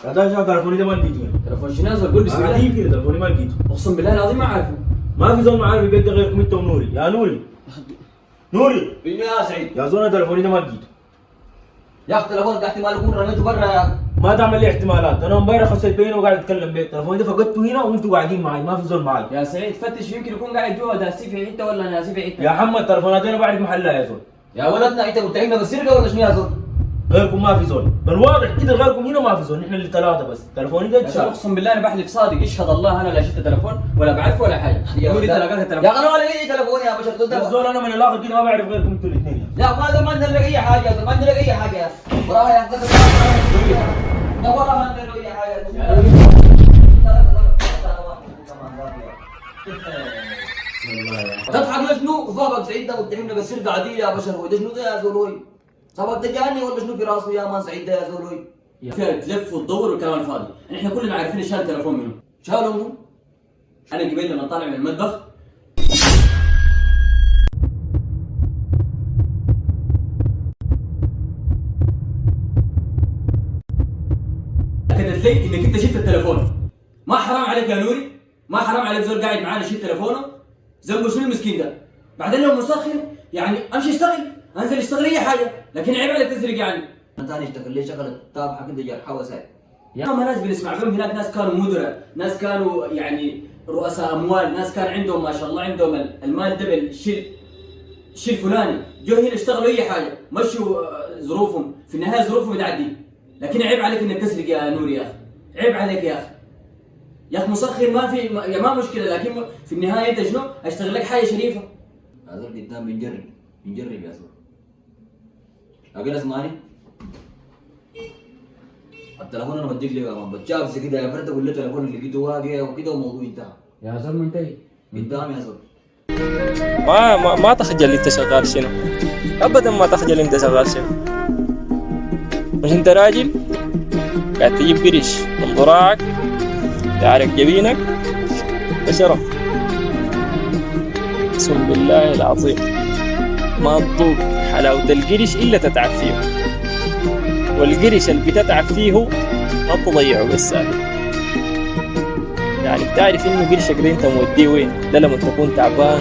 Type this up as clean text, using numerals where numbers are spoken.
هذا شو تلفوني ده ما لقيته يعني. تلفون شنو نازل؟ قول بسم الله. عجيب كده تلفوني ما لقيته. اقسم بالله العظيم ما عارفه. ما في زول معاي في البيت ده غيركم انت ونوري. يا نوري نوري فيني يا سعيد؟ يا زول تلفوني ده ما لقيته. يا اخي تلفونك احتمال يكون رميته برا يا اخي. ما تعمل لي احتمالات، انا امبارح خشيت بينه وقاعد اتكلم بيه، تلفوني ده فقدته هنا وانتوا قاعدين معي، ما في زول معي. يا سعيد فتش يمكن يكون قاعد جوا داسي في حته ولا ناسي في حته. يا محمد تلفونات انا بعرف محلها يا زول. يا ولدنا انت متهمنا بالسرقه ولا شنو يا زول؟ غيركم ما في زول، بالواضح كده غيركم هنا ما في زول، نحن اللي ثلاثه بس، تلفوني ده يا زول اتشال. اقسم بالله انا بحلف صادق يشهد الله انا لا شفت تلفون ولا بعرفه ولا حاجه. يقول لي تلقاك التلفون. يا اخي انا ما لقيت تلفوني يا بشر. يا زول انا من الاخر كده ما بعرف غيركم انتوا الاثنين. لا ما نلقى اي حاجه يا زلمه، ما نلقى اي حاجه يا اخي. والله يا اخي لا والله ما نلقى اي حاجه. تضحك لشنو؟ صاحبك سعيد ده متهمنا بالسرقه عاديه يا بشر. هو ده شنو ده يا زولوي؟ صاحبك ده جاني ولا شنو في راسه يا مان سعيد ده يا زولوي؟ فيها تلف وتدور والكلام الفاضي، احنا كلنا عارفين شال التلفون منه. شالوا منه؟ انا قبل لما طالع من المطبخ اكدت لي انك انت شفت التلفون. ما حرام عليك يا نوري؟ ما حرام عليك زول قاعد معانا شيل تلفونه؟ ذنبه شنو المسكين ده؟ بعدين لو مسخر يعني امشي اشتغل، انزل اشتغل اي حاجه، لكن عيب عليك تسرق يعني. انت ثاني اشتغل ليه شغله تابعه كده جرحى وسائل. يا ما ناس بنسمع بهم هناك، ناس كانوا مدراء، ناس كانوا يعني رؤساء اموال، ناس كان عندهم ما شاء الله عندهم المال ده بالشيء الفلاني، جو هنا اشتغلوا اي حاجه، مشوا ظروفهم، في النهايه ظروفهم بتعدي، لكن عيب عليك انك تسرق يا نور يا اخي، عيب عليك يا اخي. يا اخي مسخر ما في يا ما مشكله، لكن في النهايه انت شنو؟ اشتغل لك حاجه شريفه. يا زول قدام بنجرب يا زول. اقول اسمعني، التليفون انا بديك ليه يا مان، بتشابس كده يا فرد اقول له تليفون اللي لقيته واقع وكده والموضوع انتهى. يا زلمه منتهي قدام يا زول. ما تخجل انت شغال شنو؟ ابدا ما تخجل انت شغال شنو؟ مش انت راجل قاعد تجيب قرش من ضراعك تعرق جبينك، ده شرف. اقسم بالله العظيم ما تذوق حلاوة القرش الا تتعب فيه، والقرش اللي بتتعب فيه ما تضيعه بالسهل. يعني بتعرف انه قرشك ده انت موديه وين؟ ده لما تكون تعبان